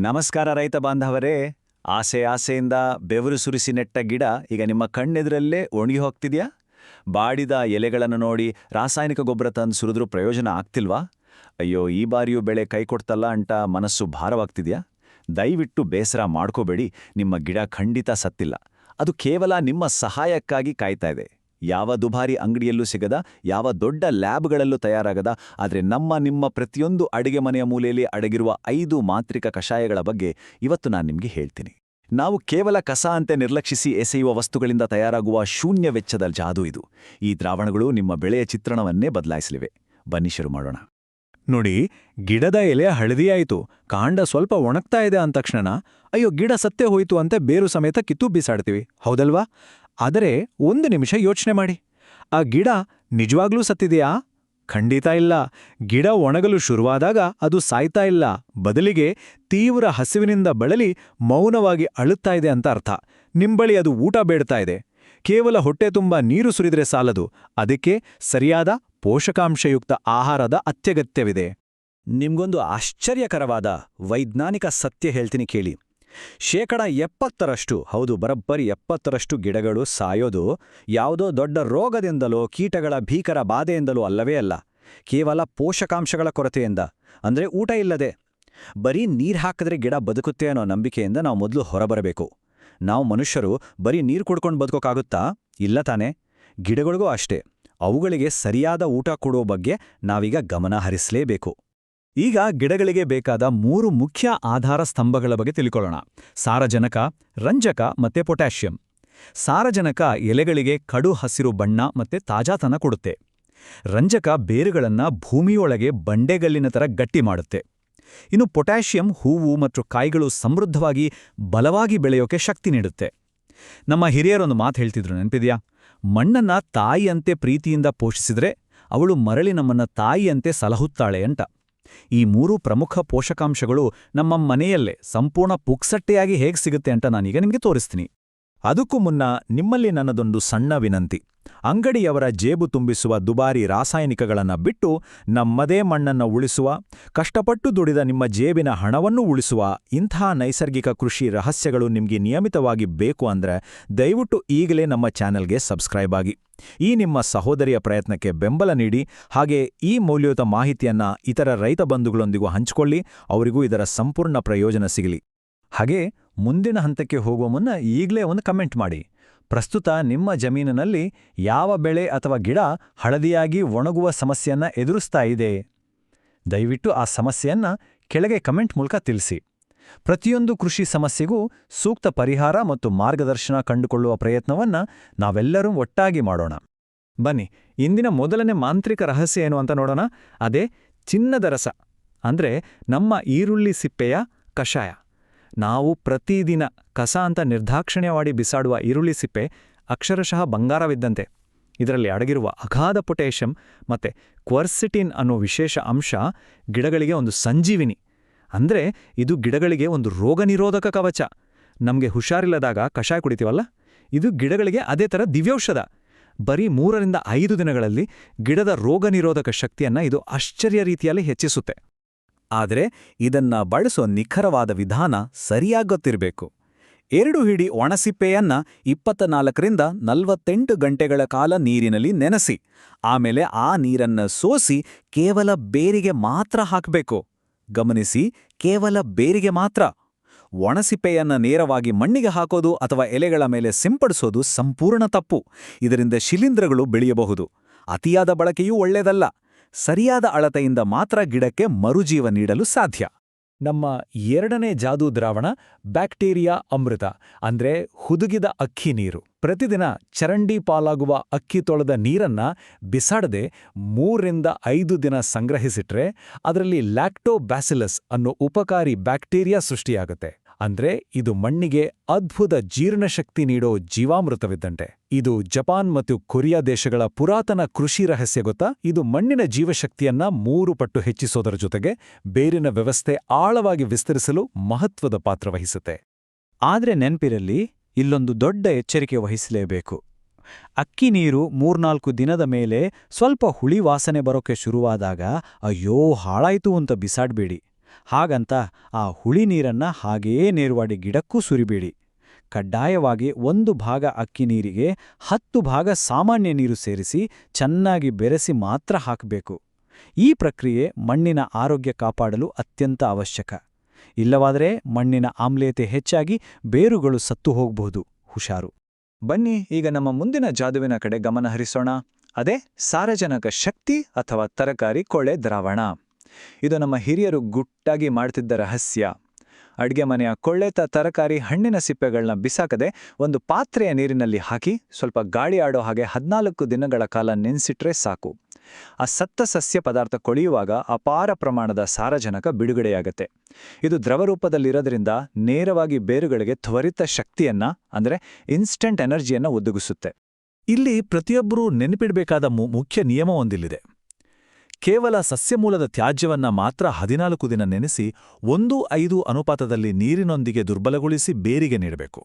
ನಮಸ್ಕಾರ ರೈತ ಬಾಂಧವರೇ. ಆಸೆಯಿಂದ ಬೆವರು ಸುರಿಸಿ ನೆಟ್ಟ ಗಿಡ ಈಗ ನಿಮ್ಮ ಕಣ್ಣೆದುರಲ್ಲೇ ಒಣಗಿ ಹೋಗ್ತಿದ್ಯಾ? ಬಾಡಿದ ಎಲೆಗಳನ್ನು ನೋಡಿ ರಾಸಾಯನಿಕ ಗೊಬ್ಬರ ತಂದು ಸುರಿದ್ರೂ ಪ್ರಯೋಜನ ಆಗ್ತಿಲ್ವಾ? ಅಯ್ಯೋ, ಈ ಬಾರಿಯೂ ಬೆಳೆ ಕೈಕೊಡ್ತಲ್ಲ ಅಂತ ಮನಸ್ಸು ಭಾರವಾಗ್ತಿದ್ಯಾ? ದಯವಿಟ್ಟು ಬೇಸರ ಮಾಡ್ಕೋಬೇಡಿ. ನಿಮ್ಮ ಗಿಡ ಖಂಡಿತ ಸತ್ತಿಲ್ಲ. ಅದು ಕೇವಲ ನಿಮ್ಮ ಸಹಾಯಕ್ಕಾಗಿ ಕಾಯ್ತಾ ಇದೆ. ಯಾವ ದುಬಾರಿ ಅಂಗಡಿಯಲ್ಲೂ ಸಿಗದ, ಯಾವ ದೊಡ್ಡ ಲ್ಯಾಬ್ಗಳಲ್ಲೂ ತಯಾರಾಗದ, ಆದರೆ ನಿಮ್ಮ ಪ್ರತಿಯೊಂದು ಅಡಿಗೆ ಮನೆಯ ಮೂಲೆಯಲ್ಲಿ ಅಡಗಿರುವ 5 ಮಾಂತ್ರಿಕ ಕಷಾಯಗಳ ಬಗ್ಗೆ ಇವತ್ತು ನಾನು ನಿಮಗೆ ಹೇಳ್ತೀನಿ. ನಾವು ಕೇವಲ ಕಸ ಅಂತೆ ನಿರ್ಲಕ್ಷಿಸಿ ಎಸೆಯುವ ವಸ್ತುಗಳಿಂದ ತಯಾರಾಗುವ ಶೂನ್ಯ ವೆಚ್ಚದ ಜಾದೂ ಇದು. ಈ ದ್ರಾವಣಗಳು ನಿಮ್ಮ ಬೆಳೆಯ ಚಿತ್ರಣವನ್ನೇ ಬದಲಾಯಿಸಲಿವೆ. ಬನ್ನಿ ಶುರು ಮಾಡೋಣ. ನೋಡಿ, ಗಿಡದ ಎಲೆ ಹಳದಿಯಾಯಿತು, ಕಾಂಡ ಸ್ವಲ್ಪ ಒಣಗ್ತಾ ಇದೆ ಅಂದ ತಕ್ಷಣ ಅಯ್ಯೋ ಗಿಡ ಸತ್ತೇ ಹೋಯಿತು ಅಂತ ಬೇರು ಸಮೇತ ಕಿತ್ತು ಬೀಸಾಡ್ತೀವಿ, ಹೌದಲ್ವಾ? ಆದರೆ ಒಂದು ನಿಮಿಷ ಯೋಚನೆ ಮಾಡಿ, ಆ ಗಿಡ ನಿಜವಾಗ್ಲೂ ಸತ್ತಿದೆಯಾ? ಖಂಡಿತ ಇಲ್ಲ. ಗಿಡ ಒಣಗಲು ಶುರುವಾದಾಗ ಅದು ಸಾಯ್ತಾ ಇಲ್ಲ, ಬದಲಿಗೆ ತೀವ್ರ ಹಸಿವಿನಿಂದ ಬಳಲಿ ಮೌನವಾಗಿ ಅಳುತ್ತಾ ಇದೆ ಅಂತ ಅರ್ಥ. ನಿಂಬಳಿ ಅದು ಊಟ ಬೇಡ್ತಾ ಇದೆ. ಕೇವಲ ಹೊಟ್ಟೆ ತುಂಬ ನೀರು ಸುರಿದ್ರೆ ಸಾಲದು, ಅದಕ್ಕೆ ಸರಿಯಾದ ಪೋಷಕಾಂಶಯುಕ್ತ ಆಹಾರದ ಅತ್ಯಗತ್ಯವಿದೆ. ನಿಮ್ಗೊಂದು ಆಶ್ಚರ್ಯಕರವಾದ ವೈಜ್ಞಾನಿಕ ಸತ್ಯ ಹೇಳ್ತೀನಿ ಕೇಳಿ. 70%, ಹೌದು ಬರಬ್ಬರಿ 70% ಗಿಡಗಳು ಸಾಯೋದು ಯಾವುದೋ ದೊಡ್ಡ ರೋಗದಿಂದಲೋ ಕೀಟಗಳ ಭೀಕರ ಬಾಧೆಯಿಂದಲೋ ಅಲ್ಲವೇ ಅಲ್ಲ, ಕೇವಲ ಪೋಷಕಾಂಶಗಳ ಕೊರತೆಯಿಂದ. ಅಂದ್ರೆ ಊಟ ಇಲ್ಲದೆ. ಬರೀ ನೀರು ಹಾಕಿದ್ರೆ ಗಿಡ ಬದುಕುತ್ತೆ ಅನ್ನೋ ನಂಬಿಕೆಯಿಂದ ನಾವು ಮೊದಲು ಹೊರಬರಬೇಕು. ನಾವು ಮನುಷ್ಯರು ಬರೀ ನೀರು ಕುಡ್ಕೊಂಡು ಬದುಕೋಕ್ಕಾಗುತ್ತಾ? ಇಲ್ಲ ತಾನೇ? ಗಿಡಗಳಿಗೂ ಅಷ್ಟೇ. ಅವುಗಳಿಗೆ ಸರಿಯಾದ ಊಟ ಕೊಡೋ ಬಗ್ಗೆ ನಾವೀಗ ಗಮನ ಹರಿಸಲೇಬೇಕು. ಈಗ ಗಿಡಗಳಿಗೆ ಬೇಕಾದ 3 ಮುಖ್ಯ ಆಧಾರ ಸ್ತಂಭಗಳ ಬಗ್ಗೆ ತಿಳ್ಕೊಳ್ಳೋಣ: ಸಾರಜನಕ, ರಂಜಕ ಮತ್ತೆ ಪೊಟ್ಯಾಷಿಯಂ. ಸಾರಜನಕ ಎಲೆಗಳಿಗೆ ಕಡು ಹಸಿರು ಬಣ್ಣ ಮತ್ತೆ ತಾಜಾತನ ಕೊಡುತ್ತೆ. ರಂಜಕ ಬೇರುಗಳನ್ನ ಭೂಮಿಯೊಳಗೆ ಬಂಡೆಗಲ್ಲಿನ ಥರ ಗಟ್ಟಿ ಮಾಡುತ್ತೆ. ಇನ್ನು ಪೊಟ್ಯಾಷಿಯಂ ಹೂವು ಮತ್ತು ಕಾಯಿಗಳು ಸಮೃದ್ಧವಾಗಿ ಬಲವಾಗಿ ಬೆಳೆಯೋಕೆ ಶಕ್ತಿ ನೀಡುತ್ತೆ. ನಮ್ಮ ಹಿರಿಯರೊಂದು ಮಾತು ಹೇಳ್ತಿದ್ರು, ನೆನಪಿದೆಯಾ? ಮಣ್ಣನ್ನ ತಾಯಿಯಂತೆ ಪ್ರೀತಿಯಿಂದ ಪೋಷಿಸಿದ್ರೆ ಅವಳು ಮರಳಿ ನಮ್ಮನ್ನ ತಾಯಿಯಂತೆ ಸಲಹುತ್ತಾಳೆ ಅಂತ. ಈ 3 ಪ್ರಮುಖ ಪೋಷಕಾಂಶಗಳು ನಮ್ಮ ಮನೆಯಲ್ಲೇ ಸಂಪೂರ್ಣ ಪುಕ್ಸಟ್ಟೆಯಾಗಿ ಹೇಗೆ ಸಿಗುತ್ತೆ ಅಂತ ನಾನೀಗ ನಿಮಗೆ ತೋರಿಸ್ತೀನಿ. ಅದಕ್ಕೂ ಮುನ್ನ ನಿಮ್ಮಲ್ಲಿ ನನ್ನದೊಂದು ಸಣ್ಣ ವಿನಂತಿ. ಅಂಗಡಿಯವರ ಜೇಬು ತುಂಬಿಸುವ ದುಬಾರಿ ರಾಸಾಯನಿಕಗಳನ್ನ ಬಿಟ್ಟು ನಮ್ಮದೇ ಮಣ್ಣನ್ನ ಉಳಿಸುವ, ಕಷ್ಟಪಟ್ಟು ದುಡಿದ ನಿಮ್ಮ ಜೇಬಿನ ಹಣವನ್ನು ಉಳಿಸುವ ಇಂಥ ನೈಸರ್ಗಿಕ ಕೃಷಿ ರಹಸ್ಯಗಳು ನಿಮಗೆ ನಿಯಮಿತವಾಗಿ ಬೇಕು ಅಂದ್ರೆ ದಯವಿಟ್ಟು ಈಗಲೇ ನಮ್ಮ ಚಾನೆಲ್ಗೆ ಸಬ್ಸ್ಕ್ರೈಬ್ ಆಗಿ. ಈ ನಿಮ್ಮ ಸಹೋದರಿಯ ಪ್ರಯತ್ನಕ್ಕೆ ಬೆಂಬಲ ನೀಡಿ. ಹಾಗೆ ಈ ಮೌಲ್ಯಯುತ ಮಾಹಿತಿಯನ್ನ ಇತರ ರೈತ ಬಂಧುಗಳೊಂದಿಗೂ ಹಂಚಿಕೊಳ್ಳಿ, ಅವರಿಗೂ ಇದರ ಸಂಪೂರ್ಣ ಪ್ರಯೋಜನ ಸಿಗಲಿ. ಹಾಗೆ ಮುಂದಿನ ಹಂತಕ್ಕೆ ಹೋಗುವ ಮುನ್ನ ಈಗಲೇ ಒಂದು ಕಮೆಂಟ್ ಮಾಡಿ. ಪ್ರಸ್ತುತ ನಿಮ್ಮ ಜಮೀನಿನಲ್ಲಿ ಯಾವ ಬೆಳೆ ಅಥವಾ ಗಿಡ ಹಳದಿಯಾಗಿ ಒಣಗುವ ಸಮಸ್ಯೆಯನ್ನ ಎದುರಿಸ್ತಾ ಇದೆ? ದಯವಿಟ್ಟು ಆ ಸಮಸ್ಯೆಯನ್ನ ಕೆಳಗೆ ಕಮೆಂಟ್ ಮೂಲಕ ತಿಳಿಸಿ. ಪ್ರತಿಯೊಂದು ಕೃಷಿ ಸಮಸ್ಯೆಗೂ ಸೂಕ್ತ ಪರಿಹಾರ ಮತ್ತು ಮಾರ್ಗದರ್ಶನ ಕಂಡುಕೊಳ್ಳುವ ಪ್ರಯತ್ನವನ್ನ ನಾವೆಲ್ಲರೂ ಒಟ್ಟಾಗಿ ಮಾಡೋಣ. ಬನ್ನಿ, ಇಂದಿನ ಮೊದಲನೇ ಮಾಂತ್ರಿಕ ರಹಸ್ಯ ಏನು ಅಂತ ನೋಡೋಣ. ಅದೇ ಚಿನ್ನದ ರಸ, ಅಂದ್ರೆ ನಮ್ಮ ಈರುಳ್ಳಿ ಸಿಪ್ಪೆಯ ಕಷಾಯ. ನಾವು ಪ್ರತಿದಿನ ಕಸ ಅಂತ ನಿರ್ದಾಕ್ಷಿಣ್ಯವಾಗಿ ಬಿಸಾಡುವ ಈರುಳ್ಳಿ ಸಿಪ್ಪೆ ಅಕ್ಷರಶಃ ಬಂಗಾರವಿದ್ದಂತೆ. ಇದರಲ್ಲಿ ಅಡಗಿರುವ ಅಗಾಧ ಪೊಟ್ಯಾಷಿಯಂ ಮತ್ತೆ ಕ್ವರ್ಸಿಟಿನ್ ಅನ್ನೋ ವಿಶೇಷ ಅಂಶ ಗಿಡಗಳಿಗೆ ಒಂದು ಸಂಜೀವಿನಿ. ಅಂದ್ರೆ ಇದು ಗಿಡಗಳಿಗೆ ಒಂದು ರೋಗನಿರೋಧಕ ಕವಚ. ನಮಗೆ ಹುಷಾರಿಲ್ಲದಾಗ ಕಷಾಯ ಕುಡಿತೀವಲ್ಲ, ಇದು ಗಿಡಗಳಿಗೆ ಅದೇ ಥರ ದಿವ್ಯೌಷಧ. ಬರೀ 3 ರಿಂದ 5 ದಿನಗಳಲ್ಲಿ ಗಿಡದ ರೋಗನಿರೋಧಕ ಶಕ್ತಿಯನ್ನ ಇದು ಆಶ್ಚರ್ಯ ರೀತಿಯಲ್ಲಿ ಹೆಚ್ಚಿಸುತ್ತೆ. ಆದರೆ ಇದನ್ನ ಬಳಸೋ ನಿಖರವಾದ ವಿಧಾನ ಸರಿಯಾಗಿ ಗೊತ್ತಿರಬೇಕು. 2 ಹಿಡಿ ಒಣಸಿಪ್ಪೆಯನ್ನ 24 ರಿಂದ 48 ಗಂಟೆಗಳ ಕಾಲ ನೀರಿನಲ್ಲಿ ನೆನೆಸಿ, ಆಮೇಲೆ ಆ ನೀರನ್ನ ಸೋಸಿ ಕೇವಲ ಬೇರಿಗೆ ಮಾತ್ರ ಹಾಕಬೇಕು. ಗಮನಿಸಿ, ಕೇವಲ ಬೇರಿಗೆ ಮಾತ್ರ. ಒಣಸಿಪ್ಪೆಯನ್ನ ನೇರವಾಗಿ ಮಣ್ಣಿಗೆ ಹಾಕೋದು ಅಥವಾ ಎಲೆಗಳ ಮೇಲೆ ಸಿಂಪಡಿಸೋದು ಸಂಪೂರ್ಣ ತಪ್ಪು. ಇದರಿಂದ ಶಿಲೀಂಧ್ರಗಳು ಬೆಳೆಯಬಹುದು. ಅತಿಯಾದ ಬಳಕೆಯೂ ಒಳ್ಳೆಯದಲ್ಲ. ಸರಿಯಾದ ಅಳತೆಯಿಂದ ಮಾತ್ರ ಗಿಡಕ್ಕೆ ಮರುಜೀವ ನೀಡಲು ಸಾಧ್ಯ. ನಮ್ಮ 2ನೇ ಜಾದೂ ದ್ರಾವಣ ಬ್ಯಾಕ್ಟೀರಿಯಾ ಅಮೃತ, ಅಂದ್ರೆ ಹುದುಗಿದ ಅಕ್ಕಿ ನೀರು. ಪ್ರತಿದಿನ ಚರಂಡಿ ಪಾಲಾಗುವ ಅಕ್ಕಿ ತೊಳೆದ ನೀರನ್ನ ಬಿಸಾಡದೆ 3 ರಿಂದ 5 ದಿನ ಸಂಗ್ರಹಿಸಿಟ್ರೆ ಅದರಲ್ಲಿ ಲ್ಯಾಕ್ಟೋಬ್ಯಾಸಿಲಸ್ ಅನ್ನೋ ಉಪಕಾರಿ ಬ್ಯಾಕ್ಟೀರಿಯಾ ಸೃಷ್ಟಿಯಾಗುತ್ತೆ. ಅಂದ್ರೆ ಇದು ಮಣ್ಣಿಗೆ ಅದ್ಭುತ ಜೀರ್ಣಶಕ್ತಿ ನೀಡೋ ಜೀವಾಮೃತವಿದ್ದಂತೆ. ಇದು ಜಪಾನ್ ಮತ್ತು ಕೊರಿಯಾ ದೇಶಗಳ ಪುರಾತನ ಕೃಷಿ ರಹಸ್ಯ ಗೊತ್ತಾ? ಇದು ಮಣ್ಣಿನ ಜೀವಶಕ್ತಿಯನ್ನ 3 ಪಟ್ಟು ಹೆಚ್ಚಿಸೋದರ ಜೊತೆಗೆ ಬೇರಿನ ವ್ಯವಸ್ಥೆ ಆಳವಾಗಿ ವಿಸ್ತರಿಸಲು ಮಹತ್ವದ ಪಾತ್ರ ವಹಿಸುತ್ತೆ. ಆದ್ರೆ ನೆನ್ಪಿರಲಿ, ಇಲ್ಲೊಂದು ದೊಡ್ಡ ಎಚ್ಚರಿಕೆ ವಹಿಸಲೇಬೇಕು. ಅಕ್ಕಿ ನೀರು 3-4 ದಿನದ ಮೇಲೆ ಸ್ವಲ್ಪ ಹುಳಿ ವಾಸನೆ ಬರೋಕೆ ಶುರುವಾದಾಗ ಅಯ್ಯೋ ಹಾಳಾಯ್ತು ಅಂತ ಬಿಸಾಡ್ಬೇಡಿ. ಹಾಗಂತ ಆ ಹುಳಿ ನೀರನ್ನ ಹಾಗೆಯೇ ನೇರವಾಗಿ ಗಿಡಕ್ಕೂ ಸುರಿಬೇಡಿ. ಕಡ್ಡಾಯವಾಗಿ 1 ಭಾಗ ಅಕ್ಕಿ ನೀರಿಗೆ 10 ಭಾಗ ಸಾಮಾನ್ಯ ನೀರು ಸೇರಿಸಿ ಚೆನ್ನಾಗಿ ಬೆರೆಸಿ ಮಾತ್ರ ಹಾಕಬೇಕು. ಈ ಪ್ರಕ್ರಿಯೆ ಮಣ್ಣಿನ ಆರೋಗ್ಯ ಕಾಪಾಡಲು ಅತ್ಯಂತ ಅವಶ್ಯಕ. ಇಲ್ಲವಾದರೆ ಮಣ್ಣಿನ ಆಮ್ಲೀಯತೆ ಹೆಚ್ಚಾಗಿ ಬೇರುಗಳು ಸತ್ತು ಹೋಗಬಹುದು. ಹುಷಾರು. ಬನ್ನಿ ಈಗ ನಮ್ಮ ಮುಂದಿನ ಜಾದುವಿನ ಕಡೆ ಗಮನ ಹರಿಸೋಣ. ಅದೇ ಸಾರಜನಕ ಶಕ್ತಿ ಅಥವಾ ತರಕಾರಿ ಕೊಳೆ ದ್ರಾವಣ. ಇದು ನಮ್ಮ ಹಿರಿಯರು ಗುಟ್ಟಾಗಿ ಮಾಡ್ತಿದ್ದ ರಹಸ್ಯ. ಅಡ್ಗೆ ಮನೆಯ ಕೊಳ್ಳೆತ ತರಕಾರಿ ಹಣ್ಣಿನ ಸಿಪ್ಪೆಗಳನ್ನ ಬಿಸಾಕದೆ ಒಂದು ಪಾತ್ರೆಯ ನೀರಿನಲ್ಲಿ ಹಾಕಿ ಸ್ವಲ್ಪ ಗಾಳಿ ಆಡೋ ಹಾಗೆ 14 ದಿನಗಳ ಕಾಲ ನೆನೆಸಿಟ್ರೆ ಸಾಕು. ಆ ಸತ್ತ ಸಸ್ಯ ಪದಾರ್ಥ ಕೊಳೆಯುವಾಗ ಅಪಾರ ಪ್ರಮಾಣದ ಸಾರಜನಕ ಬಿಡುಗಡೆಯಾಗತ್ತೆ. ಇದು ದ್ರವರೂಪದಲ್ಲಿರೋದ್ರಿಂದ ನೇರವಾಗಿ ಬೇರುಗಳಿಗೆ ತ್ವರಿತ ಶಕ್ತಿಯನ್ನ ಅಂದರೆ ಇನ್ಸ್ಟಂಟ್ ಎನರ್ಜಿಯನ್ನ ಒದಗಿಸುತ್ತೆ. ಇಲ್ಲಿ ಪ್ರತಿಯೊಬ್ಬರೂ ನೆನಪಿಡಬೇಕಾದ ಮುಖ್ಯ ನಿಯಮವೊಂದಿಲ್ಲಿದೆ. ಕೇವಲ ಸಸ್ಯಮೂಲದ ತ್ಯಾಜ್ಯವನ್ನ ಮಾತ್ರ 14 ದಿನ ನೆನೆಸಿ 1:5 ಅನುಪಾತದಲ್ಲಿ ನೀರಿನೊಂದಿಗೆ ದುರ್ಬಲಗೊಳಿಸಿ ಬೇರಿಗೆ ನೀಡಬೇಕು.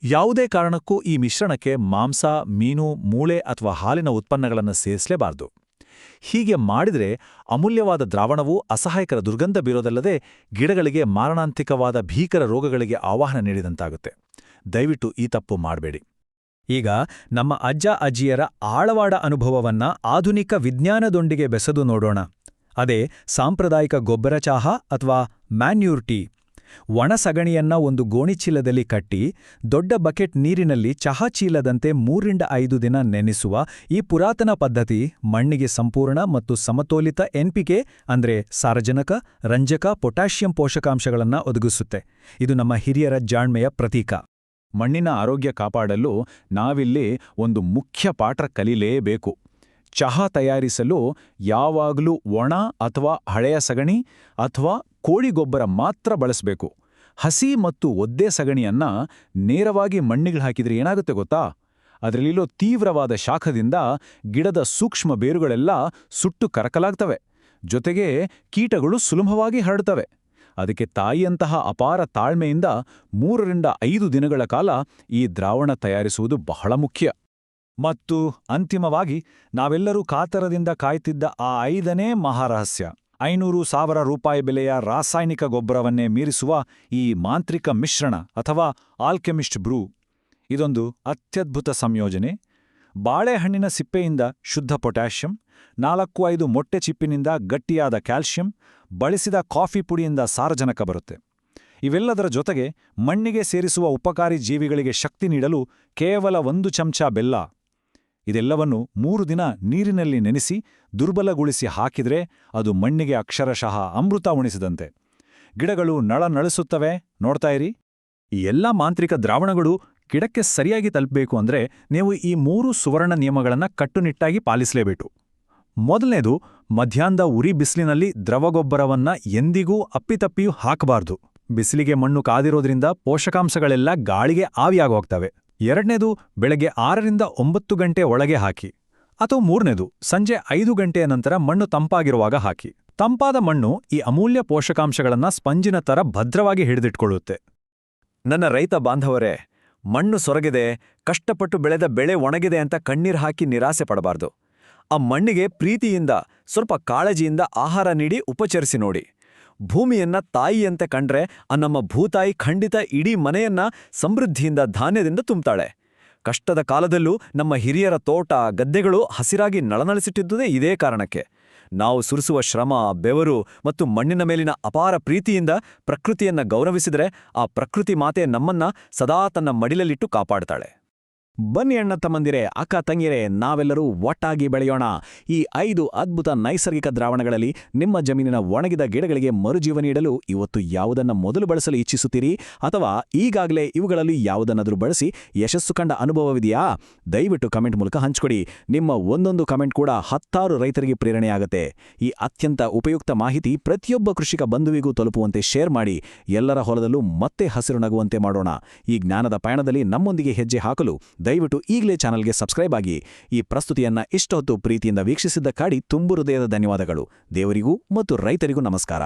ಯಾವುದೇ ಕಾರಣಕ್ಕೂ ಈ ಮಿಶ್ರಣಕ್ಕೆ ಮಾಂಸ, ಮೀನು, ಮೂಳೆ ಅಥವಾ ಹಾಲಿನ ಉತ್ಪನ್ನಗಳನ್ನು ಸೇರಿಸಲೇಬಾರದು. ಹೀಗೆ ಮಾಡಿದರೆ ಅಮೂಲ್ಯವಾದ ದ್ರಾವಣವು ಅಸಹಾಯಕರ ದುರ್ಗಂಧ ಬೀರೋದಲ್ಲದೆ ಗಿಡಗಳಿಗೆ ಮಾರಣಾಂತಿಕವಾದ ಭೀಕರ ರೋಗಗಳಿಗೆ ಆವಾಹನ ನೀಡಿದಂತಾಗುತ್ತೆ. ದಯವಿಟ್ಟು ಈ ತಪ್ಪು ಮಾಡಬೇಡಿ. ಈಗ ನಮ್ಮ ಅಜ್ಜ ಅಜ್ಜಿಯರ ಆಳವಾದ ಅನುಭವವನ್ನ ಆಧುನಿಕ ವಿಜ್ಞಾನದೊಂದಿಗೆ ಬೆಸೆದು ನೋಡೋಣ. ಅದೇ ಸಾಂಪ್ರದಾಯಿಕ ಗೊಬ್ಬರ ಚಹಾ ಅಥವಾ ಮ್ಯಾನ್ಯೂರ್ ಟೀ. ಒಣ ಸಗಣಿಯನ್ನ ಒಂದು ಗೋಣಿಚೀಲದಲ್ಲಿ ಕಟ್ಟಿ ದೊಡ್ಡ ಬಕೆಟ್ ನೀರಿನಲ್ಲಿ ಚಹಾ ಚೀಲದಂತೆ 3-5 ದಿನ ನೆನೆಸುವ ಈ ಪುರಾತನ ಪದ್ಧತಿ ಮಣ್ಣಿಗೆ ಸಂಪೂರ್ಣ ಮತ್ತು ಸಮತೋಲಿತ NPK ಅಂದ್ರೆ ಸಾರಜನಕ, ರಂಜಕ, ಪೊಟ್ಯಾಷಿಯಂ ಪೋಷಕಾಂಶಗಳನ್ನು ಒದಗಿಸುತ್ತೆ. ಇದು ನಮ್ಮ ಹಿರಿಯರ ಜಾಣ್ಮೆಯ ಪ್ರತೀಕ. ಮಣ್ಣಿನ ಆರೋಗ್ಯ ಕಾಪಾಡಲು ನಾವಿಲ್ಲಿ ಒಂದು ಮುಖ್ಯ ಪಾಠ ಕಲಿಲೇಬೇಕು. ಚಹಾ ತಯಾರಿಸಲು ಯಾವಾಗಲೂ ಒಣ ಅಥವಾ ಹಳೆಯ ಸಗಣಿ ಅಥವಾ ಕೋಳಿ ಗೊಬ್ಬರ ಮಾತ್ರ ಬಳಸಬೇಕು. ಹಸಿ ಮತ್ತು ಒದ್ದೆ ಸಗಣಿಯನ್ನ ನೇರವಾಗಿ ಮಣ್ಣಿಗೆ ಹಾಕಿದ್ರೆ ಏನಾಗುತ್ತೆ ಗೊತ್ತಾ? ಅದರಲ್ಲಿರೋ ತೀವ್ರವಾದ ಶಾಖದಿಂದ ಗಿಡದ ಸೂಕ್ಷ್ಮ ಬೇರುಗಳೆಲ್ಲ ಸುಟ್ಟು ಕರಕಲಾಗ್ತವೆ. ಜೊತೆಗೆ ಕೀಟಗಳು ಸುಲಭವಾಗಿ ಹರಡ್ತವೆ. ಅದಕ್ಕೆ ತಾಯಿಯಂತಹ ಅಪಾರ ತಾಳ್ಮೆಯಿಂದ 3-5 ದಿನಗಳ ಕಾಲ ಈ ದ್ರಾವಣ ತಯಾರಿಸುವುದು ಬಹಳ ಮುಖ್ಯ. ಮತ್ತು ಅಂತಿಮವಾಗಿ ನಾವೆಲ್ಲರೂ ಕಾತರದಿಂದ ಕಾಯ್ತಿದ್ದ ಆ 5ನೇ ಮಹಾರಹಸ್ಯ, 500,000 ರೂಪಾಯಿ ಬೆಲೆಯ ರಾಸಾಯನಿಕ ಗೊಬ್ಬರವನ್ನೇ ಮೀರಿಸುವ ಈ ಮಾಂತ್ರಿಕ ಮಿಶ್ರಣ ಅಥವಾ ಆಲ್ಕೆಮಿಸ್ಟ್ ಬ್ರೂ. ಇದೊಂದು ಅತ್ಯದ್ಭುತ ಸಂಯೋಜನೆ. ಬಾಳೆಹಣ್ಣಿನ ಸಿಪ್ಪೆಯಿಂದ ಶುದ್ಧ ಪೊಟ್ಯಾಷಿಯಂ, 4-5 ಮೊಟ್ಟೆ ಚಿಪ್ಪಿನಿಂದ ಗಟ್ಟಿಯಾದ ಕ್ಯಾಲ್ಷಿಯಂ, ಬಳಸಿದ ಕಾಫಿ ಪುಡಿಯಿಂದ ಸಾರಜನಕ ಬರುತ್ತೆ. ಇವೆಲ್ಲದರ ಜೊತೆಗೆ ಮಣ್ಣಿಗೆ ಸೇರಿಸುವ ಉಪಕಾರಿ ಜೀವಿಗಳಿಗೆ ಶಕ್ತಿ ನೀಡಲು ಕೇವಲ 1 ಚಮಚ ಬೆಲ್ಲ. ಇದೆಲ್ಲವನ್ನು 3 ದಿನ ನೀರಿನಲ್ಲಿ ನೆನೆಸಿ ದುರ್ಬಲಗೊಳಿಸಿ ಹಾಕಿದ್ರೆ ಅದು ಮಣ್ಣಿಗೆ ಅಕ್ಷರಶಃ ಅಮೃತ ಉಣಿಸಿದಂತೆ. ಗಿಡಗಳು ನಳನಳಿಸುತ್ತವೆ. ನೋಡ್ತಾ ಇರಿ. ಈ ಎಲ್ಲ ಮಾಂತ್ರಿಕ ದ್ರಾವಣಗಳು ಗಿಡಕ್ಕೆ ಸರಿಯಾಗಿ ತಲುಪಬೇಕು ಅಂದ್ರೆ ನೀವು ಈ 3 ಸುವರ್ಣ ನಿಯಮಗಳನ್ನು ಕಟ್ಟುನಿಟ್ಟಾಗಿ ಪಾಲಿಸಲೇಬೇಕು. ಮೊದಲನೇದು, ಮಧ್ಯಾಹ್ನದ ಉರಿ ಬಿಸಿಲಿನಲ್ಲಿ ದ್ರವಗೊಬ್ಬರವನ್ನ ಎಂದಿಗೂ ಅಪ್ಪಿತಪ್ಪಿಯೂ ಹಾಕಬಾರ್ದು. ಬಿಸಿಲಿಗೆ ಮಣ್ಣು ಕಾದಿರೋದ್ರಿಂದ ಪೋಷಕಾಂಶಗಳೆಲ್ಲ ಗಾಳಿಗೆ ಆವಿಯಾಗೋಗ್ತವೆ. ಎರಡನೇದು, ಬೆಳಗ್ಗೆ 6-9 ಗಂಟೆ ಒಳಗೆ ಹಾಕಿ. ಅಥವಾ ಮೂರನೇದು, ಸಂಜೆ 5 ಗಂಟೆಯ ನಂತರ ಮಣ್ಣು ತಂಪಾಗಿರುವಾಗ ಹಾಕಿ. ತಂಪಾದ ಮಣ್ಣು ಈ ಅಮೂಲ್ಯ ಪೋಷಕಾಂಶಗಳನ್ನ ಸ್ಪಂಜಿನ ತರ ಭದ್ರವಾಗಿ ಹಿಡಿದಿಟ್ಕೊಳ್ಳುತ್ತೆ. ನನ್ನ ರೈತ ಬಾಂಧವರೇ, ಮಣ್ಣು ಸೊರಗಿದೆ, ಕಷ್ಟಪಟ್ಟು ಬೆಳೆದ ಬೆಳೆ ಒಣಗಿದೆ ಅಂತ ಕಣ್ಣೀರು ಹಾಕಿ ನಿರಾಸೆ ಪಡಬಾರ್ದು. ಆ ಮಣ್ಣಿಗೆ ಪ್ರೀತಿಯಿಂದ, ಸ್ವಲ್ಪ ಕಾಳಜಿಯಿಂದ ಆಹಾರ ನೀಡಿ ಉಪಚರಿಸಿ ನೋಡಿ. ಭೂಮಿಯನ್ನ ತಾಯಿಯಂತೆ ಕಂಡ್ರೆ ನಮ್ಮ ಭೂತಾಯಿ ಖಂಡಿತ ಇಡೀ ಮನೆಯನ್ನ ಸಮೃದ್ಧಿಯಿಂದ, ಧಾನ್ಯದಿಂದ ತುಂಬ್ತಾಳೆ. ಕಷ್ಟದ ಕಾಲದಲ್ಲೂ ನಮ್ಮ ಹಿರಿಯರ ತೋಟ, ಗದ್ದೆಗಳು ಹಸಿರಾಗಿ ನಳನಳಿಸಿಟ್ಟಿದ್ದುದೇ ಇದೇ ಕಾರಣಕ್ಕೆ. ನಾವು ಸುರಿಸುವ ಶ್ರಮ, ಬೆವರು ಮತ್ತು ಮಣ್ಣಿನ ಮೇಲಿನ ಅಪಾರ ಪ್ರೀತಿಯಿಂದ ಪ್ರಕೃತಿಯನ್ನ ಗೌರವಿಸಿದರೆ ಆ ಪ್ರಕೃತಿ ಮಾತೆ ನಮ್ಮನ್ನ ಸದಾ ತನ್ನ ಮಡಿಲಲ್ಲಿಟ್ಟು ಕಾಪಾಡ್ತಾಳೆ. ಬನ್ನಿ ಅಣ್ಣ ತಮ್ಮಂದಿರೇ, ಅಕ್ಕ ತಂಗಿರೇ, ನಾವೆಲ್ಲರೂ ಒಟ್ಟಾಗಿ ಬೆಳೆಯೋಣ. ಈ 5 ಅದ್ಭುತ ನೈಸರ್ಗಿಕ ದ್ರಾವಣಗಳಲ್ಲಿ ನಿಮ್ಮ ಜಮೀನಿನ ಒಣಗಿದ ಗಿಡಗಳಿಗೆ ಮರುಜೀವ ನೀಡಲು ಇವತ್ತು ಯಾವುದನ್ನ ಮೊದಲು ಬಳಸಲು ಇಚ್ಛಿಸುತ್ತೀರಿ? ಅಥವಾ ಈಗಾಗಲೇ ಇವುಗಳಲ್ಲಿ ಯಾವುದನ್ನಾದರೂ ಬಳಸಿ ಯಶಸ್ಸು ಕಂಡ ಅನುಭವವಿದೆಯಾ? ದಯವಿಟ್ಟು ಕಮೆಂಟ್ ಮೂಲಕ ಹಂಚಿಕೊಡಿ. ನಿಮ್ಮ ಒಂದೊಂದು ಕಮೆಂಟ್ ಕೂಡ 10 ರೈತರಿಗೆ ಪ್ರೇರಣೆಯಾಗುತ್ತೆ. ಈ ಅತ್ಯಂತ ಉಪಯುಕ್ತ ಮಾಹಿತಿ ಪ್ರತಿಯೊಬ್ಬ ಕೃಷಿಕ ಬಂಧುವಿಗೂ ತಲುಪುವಂತೆ ಶೇರ್ ಮಾಡಿ. ಎಲ್ಲರ ಹೊಲದಲ್ಲೂ ಮತ್ತೆ ಹಸಿರು ನಗುವಂತೆ ಮಾಡೋಣ. ಈ ಜ್ಞಾನದ ಪಯಣದಲ್ಲಿ ನಮ್ಮೊಂದಿಗೆ ಹೆಜ್ಜೆ ಹಾಕಲು ದಯವಿಟ್ಟು ಈಗಲೇ ಚಾನಲ್ಗೆ ಸಬ್ಸ್ಕ್ರೈಬ್ ಆಗಿ. ಈ ಪ್ರಸ್ತುತಿಯನ್ನ ಇಷ್ಟೊತ್ತು ಪ್ರೀತಿಯಿಂದ ವೀಕ್ಷಿಸಿದ್ದಕ್ಕಾಗಿ ತುಂಬು ಹೃದಯದ ಧನ್ಯವಾದಗಳು. ದೇವರಿಗೂ ಮತ್ತು ರೈತರಿಗೂ ನಮಸ್ಕಾರ.